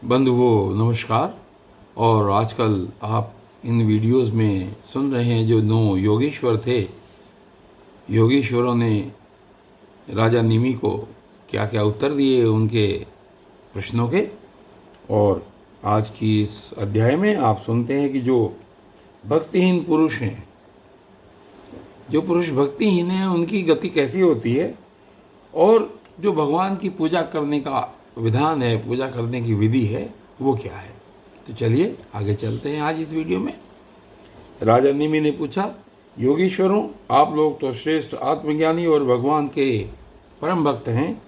बंधुओं नमस्कार। और आजकल आप इन वीडियोस में सुन रहे हैं जो 9 योगेश्वर थे। योगेश्वरों ने राजा निमि को क्या क्या उत्तर दिए उनके प्रश्नों के। और आज की इस अध्याय में आप सुनते हैं कि जो भक्तिहीन पुरुष हैं, जो पुरुष भक्तिहीन हैं, उनकी गति कैसी होती है और जो भगवान की पूजा करने का विधान है, पूजा करने की विधि है, वो क्या है। तो चलिए आगे चलते हैं आज इस वीडियो में। राजा निमि ने पूछा, योगीश्वरों, आप लोग तो श्रेष्ठ आत्मज्ञानी और भगवान के परम भक्त हैं।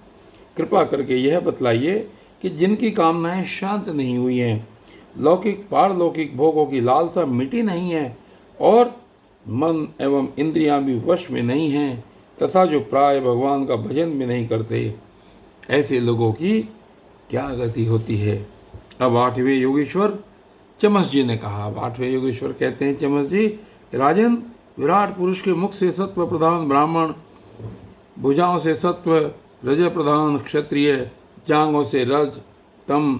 कृपा करके यह बतलाइए कि जिनकी कामनाएं शांत नहीं हुई हैं, लौकिक पारलौकिक भोगों की लालसा मिटी नहीं है और मन एवं इंद्रियां भी वश में नहीं हैं, तथा जो प्राय भगवान का भजन भी नहीं करते, ऐसे लोगों की क्या गति होती है। अब 8वें योगेश्वर चमस जी ने कहा। अब 8वें योगेश्वर कहते हैं, चमस जी, राजन, विराट पुरुष के मुख से सत्व प्रधान ब्राह्मण, भुजाओं से सत्व रज प्रधान क्षत्रिय, जांघों से रज तम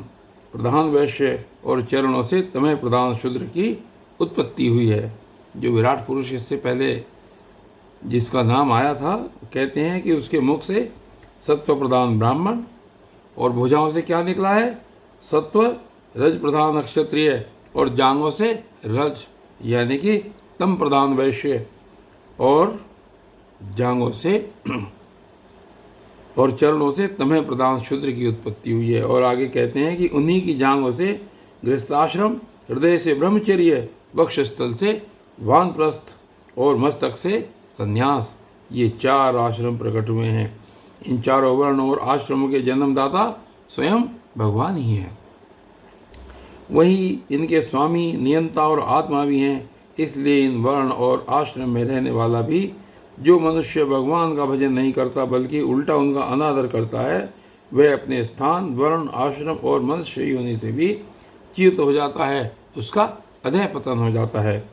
प्रधान वैश्य और चरणों से तमह प्रधान शूद्र की उत्पत्ति हुई है। जो विराट पुरुष इससे पहले जिसका नाम आया था, कहते हैं कि उसके मुख से सत्व प्रधान ब्राह्मण और भुजाओं से क्या निकला है, सत्व रज प्रधान क्षत्रिय और जांघों से रज यानी कि तम प्रधान वैश्य और जांघों से और चरणों से तमह प्रधान शूद्र की उत्पत्ति हुई है। और आगे कहते हैं कि उन्हीं की जांघों से गृहस्थाश्रम, हृदय से ब्रह्मचर्य, वक्षस्थल से वानप्रस्थ और मस्तक से संन्यास, ये 4 आश्रम प्रकट हुए हैं। इन चारों वर्ण और आश्रमों के जन्मदाता स्वयं भगवान ही हैं। वही इनके स्वामी, नियंता और आत्मा भी हैं। इसलिए इन वर्ण और आश्रम में रहने वाला भी जो मनुष्य भगवान का भजन नहीं करता बल्कि उल्टा उनका अनादर करता है, वह अपने स्थान, वर्ण, आश्रम और मनुष्य योनि से भी च्युत हो जाता है, उसका अधः पतन हो जाता है।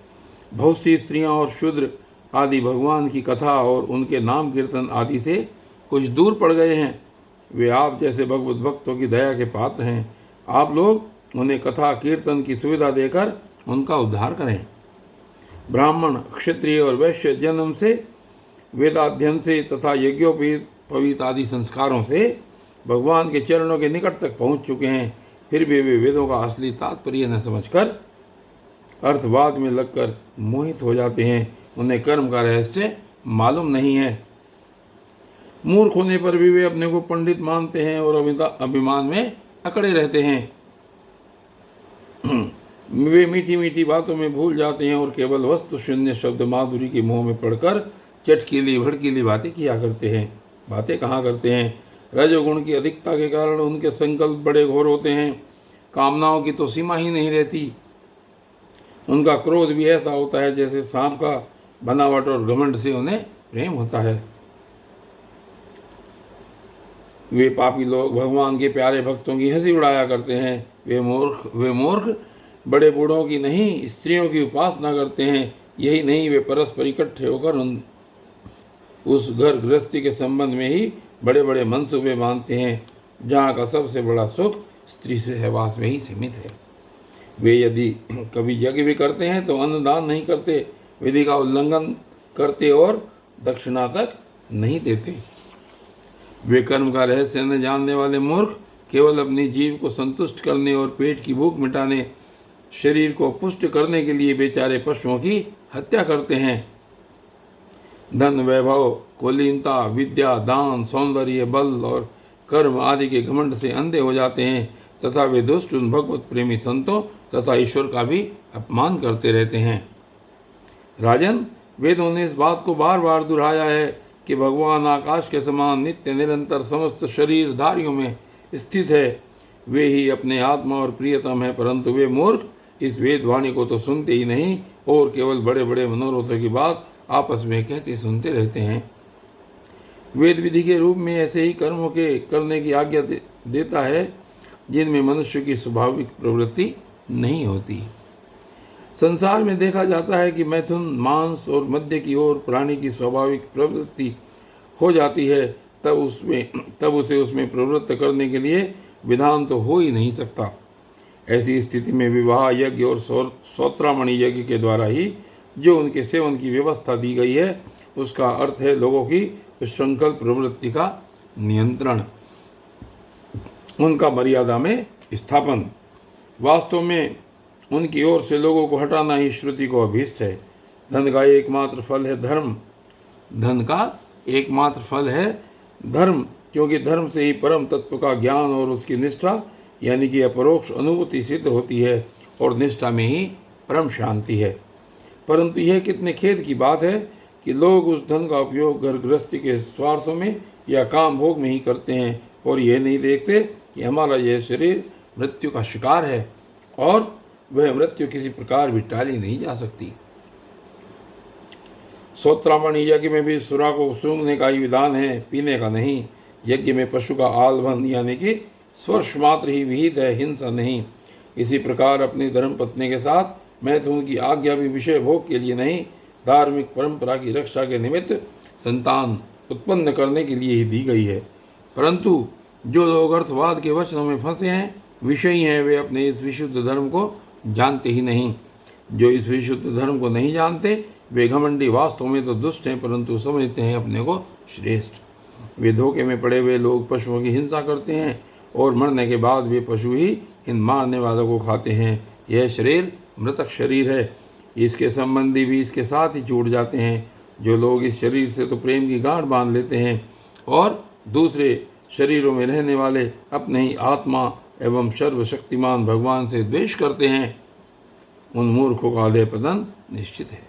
बहुत सी स्त्रियां और शूद्र आदि भगवान की कथा और उनके नाम कीर्तन आदि से कुछ दूर पड़ गए हैं। वे आप जैसे भगवत भक्तों की दया के पात्र हैं। आप लोग उन्हें कथा कीर्तन की सुविधा देकर उनका उद्धार करें। ब्राह्मण, क्षत्रिय और वैश्य जन्म से, वेदाध्ययन से तथा यज्ञोपवीत आदि संस्कारों से भगवान के चरणों के निकट तक पहुंच चुके हैं। फिर भी वे वेदों का असली तात्पर्य न समझकर अर्थवाद में लगकर मोहित हो जाते हैं। उन्हें कर्म का रहस्य मालूम नहीं है। मूर्ख होने पर भी वे अपने को पंडित मानते हैं और अभिमान में अकड़े रहते हैं। वे मीठी मीठी बातों में भूल जाते हैं और केवल वस्तु शून्य शब्द माधुरी के मुंह में पड़कर चटकीली भड़कीली बातें किया करते हैं। बातें कहाँ करते हैं। रजोगुण की अधिकता के कारण उनके संकल्प बड़े घोर होते हैं। कामनाओं की तो सीमा ही नहीं रहती। उनका क्रोध भी ऐसा होता है जैसे सांप का। बनावट और घमंड से उन्हें प्रेम होता है। वे पापी लोग भगवान के प्यारे भक्तों की हंसी उड़ाया करते हैं। वे मूर्ख बड़े बूढ़ों की नहीं, स्त्रियों की उपासना करते हैं। यही नहीं, वे परस्पर इकट्ठे होकर उस घर गृहस्थी के संबंध में ही बड़े बड़े मनसूबे मानते हैं, जहाँ का सबसे बड़ा सुख स्त्री से सहवास में ही सीमित है। वे यदि कभी यज्ञ भी करते हैं तो अन्नदान नहीं करते, विधि का उल्लंघन करते और दक्षिणा तक नहीं देते। वे कर्म का रहस्य न जानने वाले मूर्ख केवल अपनी जीव को संतुष्ट करने और पेट की भूख मिटाने, शरीर को पुष्ट करने के लिए बेचारे पशुओं की हत्या करते हैं। धन, वैभव, कुलीनता, विद्या, दान, सौंदर्य, बल और कर्म आदि के घमंड से अंधे हो जाते हैं तथा वे दुष्ट भगवत प्रेमी संतों तथा ईश्वर का भी अपमान करते रहते हैं। राजन, वेदों ने इस बात को बार बार दोहराया है कि भगवान आकाश के समान नित्य निरंतर समस्त शरीरधारियों में स्थित है। वे ही अपने आत्मा और प्रियतम है, परंतु वे मूर्ख इस वेदवाणी को तो सुनते ही नहीं और केवल बड़े बड़े मनोरथों की बात आपस में कहते सुनते रहते हैं। वेद विधि के रूप में ऐसे ही कर्मों के करने की आज्ञा देता है जिनमें मनुष्य की स्वाभाविक प्रवृत्ति नहीं होती। संसार में देखा जाता है कि मैथुन, मांस और मद्य की ओर प्राणी की स्वाभाविक प्रवृत्ति हो जाती है, तब उसे उसमें प्रवृत्त करने के लिए विधान तो हो ही नहीं सकता। ऐसी स्थिति में विवाह यज्ञ और सौत्रामणि यज्ञ के द्वारा ही जो उनके सेवन की व्यवस्था दी गई है, उसका अर्थ है लोगों की संकल्प प्रवृत्ति का नियंत्रण, उनका मर्यादा में स्थापन। वास्तव में उनकी ओर से लोगों को हटाना ही श्रुति को अभीष्ट है। धन का एकमात्र फल है धर्म, धन का एकमात्र फल है धर्म, क्योंकि धर्म से ही परम तत्व का ज्ञान और उसकी निष्ठा यानी कि अपरोक्ष अनुभूति सिद्ध होती है और निष्ठा में ही परम शांति है। परंतु यह कितने खेद की बात है कि लोग उस धन का उपयोग घर गृहस्थी के स्वार्थों में या काम भोग में ही करते हैं और यह नहीं देखते कि हमारा यह शरीर मृत्यु का शिकार है और वह मृत्यु किसी प्रकार भी टाली नहीं जा सकती। सौत्रामणि यज्ञ में भी सुरा को सूंघने का ही विधान है, पीने का नहीं। यज्ञ में पशु का आलबन यानी कि स्पर्श मात्र ही विहित है, हिंसा नहीं। इसी प्रकार अपनी धर्मपत्नी के साथ मैथुन की आज्ञा भी विषय भोग के लिए नहीं, धार्मिक परंपरा की रक्षा के निमित्त संतान उत्पन्न करने के लिए ही दी गई है। परंतु जो लोग अर्थवाद के वचनों में फंसे हैं, विषयी हैं, वे अपने इस विशुद्ध धर्म को जानते ही नहीं। जो इस विशुद्ध धर्म को नहीं जानते वे घमंडी वास्तव में तो दुष्ट हैं, परंतु समझते हैं अपने को श्रेष्ठ। वे धोखे में पड़े हुए लोग पशुओं की हिंसा करते हैं और मरने के बाद वे पशु ही इन मारने वालों को खाते हैं। यह शरीर मृतक शरीर है, इसके संबंधी भी इसके साथ ही छूट जाते हैं। जो लोग इस शरीर से तो प्रेम की गांठ बांध लेते हैं और दूसरे शरीरों में रहने वाले अपने ही आत्मा एवं सर्वशक्तिमान भगवान से द्वेष करते हैं, उन मूर्खों का अधः पतन निश्चित है।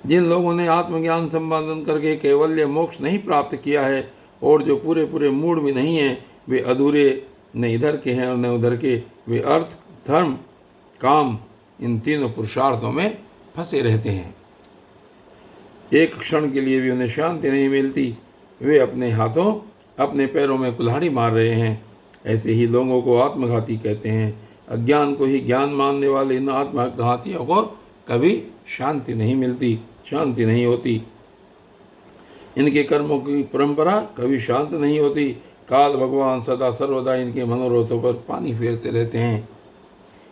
जिन लोगों ने आत्मज्ञान संपादन करके कैवल्य मोक्ष नहीं प्राप्त किया है और जो पूरे पूरे मूड में नहीं हैं, वे अधूरे न इधर के हैं और न उधर के। वे अर्थ, धर्म, काम इन तीनों पुरुषार्थों में फंसे रहते हैं। एक क्षण के लिए भी उन्हें शांति नहीं मिलती। वे अपने हाथों अपने पैरों में कुल्हाड़ी मार रहे हैं। ऐसे ही लोगों को आत्मघाती कहते हैं। अज्ञान को ही ज्ञान मानने वाले इन आत्मघातियों को कभी शांति नहीं मिलती, शांति नहीं होती। इनके कर्मों की परंपरा कभी शांत नहीं होती। काल भगवान सदा सर्वदा इनके मनोरथों पर पानी फेरते रहते हैं।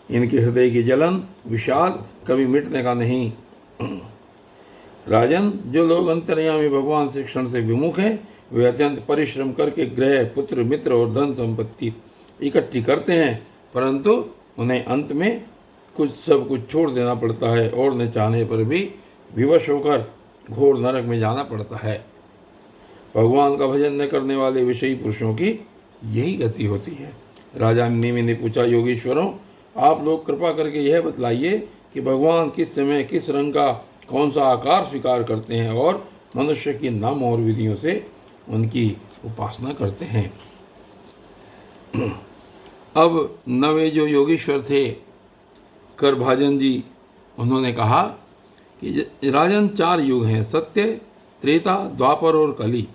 इनके हृदय की जलन विषाद कभी मिटने का नहीं। राजन, जो लोग अंतर्यामी भगवान से क्षण से विमुख हैं, वे अत्यंत परिश्रम करके ग्रह, पुत्र, मित्र और धन संपत्ति इकट्ठी करते हैं, परंतु उन्हें अंत में सब कुछ छोड़ देना पड़ता है और न चाहने पर भी विवश होकर घोर नरक में जाना पड़ता है। भगवान का भजन न करने वाले विषयी पुरुषों की यही गति होती है। राजा निमि ने पूछा, योगीश्वरों, आप लोग कृपा करके यह बतलाइए कि भगवान किस समय किस रंग का कौन सा आकार स्वीकार करते हैं और मनुष्य की नाम और विधियों से उनकी उपासना करते हैं। अब नवे जो योगीश्वर थे करभाजन जी, उन्होंने कहा कि राजन, 4 युग हैं, सत्य, त्रेता, द्वापर और कली।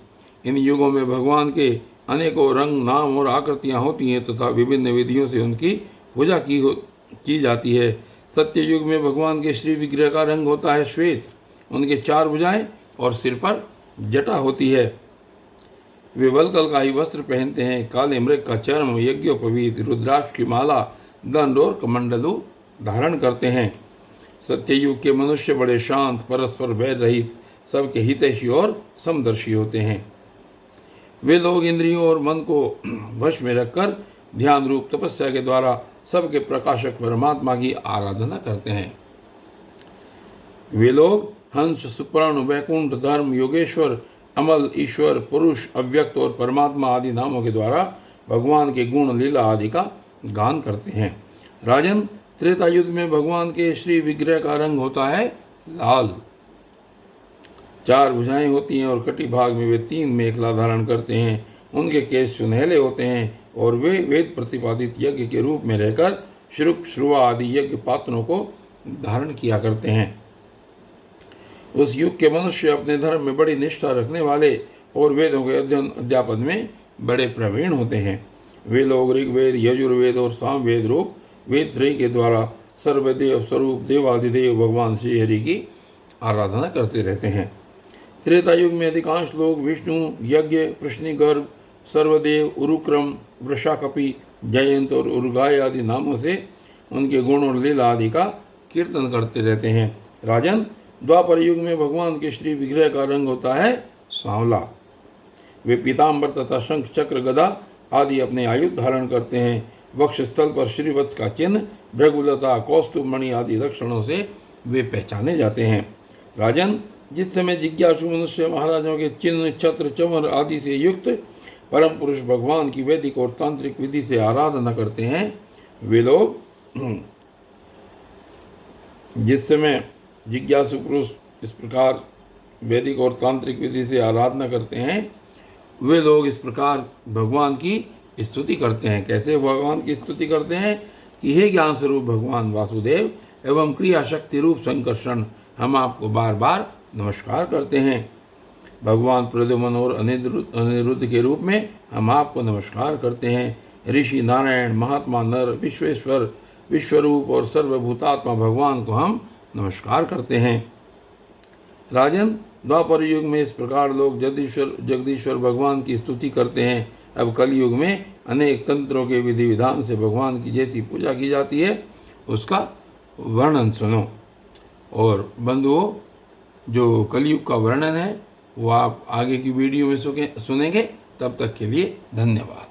इन युगों में भगवान के अनेकों रंग, नाम और आकृतियाँ होती हैं तथा विभिन्न विधियों से उनकी पूजा की जाती है। सत्य युग में भगवान के श्री विग्रह का रंग होता है श्वेत, उनके 4 भुजाएं और सिर पर जटा होती है। वे वलकल का ही वस्त्र पहनते हैं, काले मृग का चर्म, यज्ञोपवीत, रुद्राक्ष की माला, दंड और कमंडलू धारण करते हैं। सत्ययुग के मनुष्य बड़े शांत, परस्पर वैर रहित, सबके हितैषी और समदर्शी होते हैं। वे लोग इंद्रियों और मन को वश में रखकर ध्यान रूप तपस्या के द्वारा सबके प्रकाशक परमात्मा की आराधना करते हैं। वे लोग हंस, सुपर्ण, वैकुंठ, धर्म, योगेश्वर, अमल, ईश्वर, पुरुष, अव्यक्त और परमात्मा आदि नामों के द्वारा भगवान के गुण, लीला आदि का गान करते हैं। राजन, त्रेता युग में भगवान के श्री विग्रह का रंग होता है लाल, 4 भुजाएं होती हैं और कटी भाग में वे 3 मेखला धारण करते हैं। उनके केश सुनहले होते हैं और वे वेद प्रतिपादित यज्ञ के रूप में रहकर श्रुक, श्रुवा आदि यज्ञ पात्रों को धारण किया करते हैं। उस युग के मनुष्य अपने धर्म में बड़ी निष्ठा रखने वाले और वेदों के अध्ययन अध्यापन में बड़े प्रवीण होते हैं। वे लोग ऋग्वेद, यजुर्वेद और सामवेद रूप वेद त्रय के द्वारा सर्वदेव स्वरूप देवादिदेव भगवान श्री हरि की आराधना करते रहते हैं। त्रेता युग में अधिकांश लोग विष्णु, यज्ञ, प्रश्निगर्भ, सर्वदेव, उरुक्रम, वृषाकपि, जयंत और उर्गाय आदि नामों से उनके गुण और लीला आदि का कीर्तन करते रहते हैं। राजन, द्वापर युग में भगवान के श्री विग्रह का रंग होता है सांवला। वे पीताम्बर तथा शंख चक्र गदा आदि अपने आयुध धारण करते हैं। वक्ष स्थल पर श्रीवत्स का चिन्ह, भृगुलता, कौस्तुभ मणि आदि लक्षणों से वे पहचाने जाते हैं। राजन, जिस समय जिज्ञासु मनुष्य महाराजों के चिन्ह, छत्र, चमर आदि से युक्त परम पुरुष भगवान की वैदिक और तांत्रिक विधि से आराधना करते हैं, वे लोग जिस समय जिज्ञासु पुरुष इस प्रकार वैदिक और तांत्रिक विधि से आराधना करते हैं, वे लोग इस प्रकार भगवान की स्तुति करते हैं। कैसे भगवान की स्तुति करते हैं कि हे ज्ञान स्वरूप भगवान वासुदेव एवं क्रिया शक्ति रूप संकर्षण, हम आपको बार बार नमस्कार करते हैं। भगवान प्रद्युम्न और अनिरुद्ध के रूप में हम आपको नमस्कार करते हैं। ऋषि नारायण, महात्मा नर, विश्वेश्वर, विश्वरूप और सर्वभूतात्मा भगवान को हम नमस्कार करते हैं। राजन, द्वापर युग में इस प्रकार लोग जगदीश्वर भगवान की स्तुति करते हैं। अब कलयुग में अनेक तंत्रों के विधि विधान से भगवान की जैसी पूजा की जाती है, उसका वर्णन सुनो। और बंधुओं, जो कलयुग का वर्णन है वो आप आगे की वीडियो में सुनेंगे। तब तक के लिए धन्यवाद।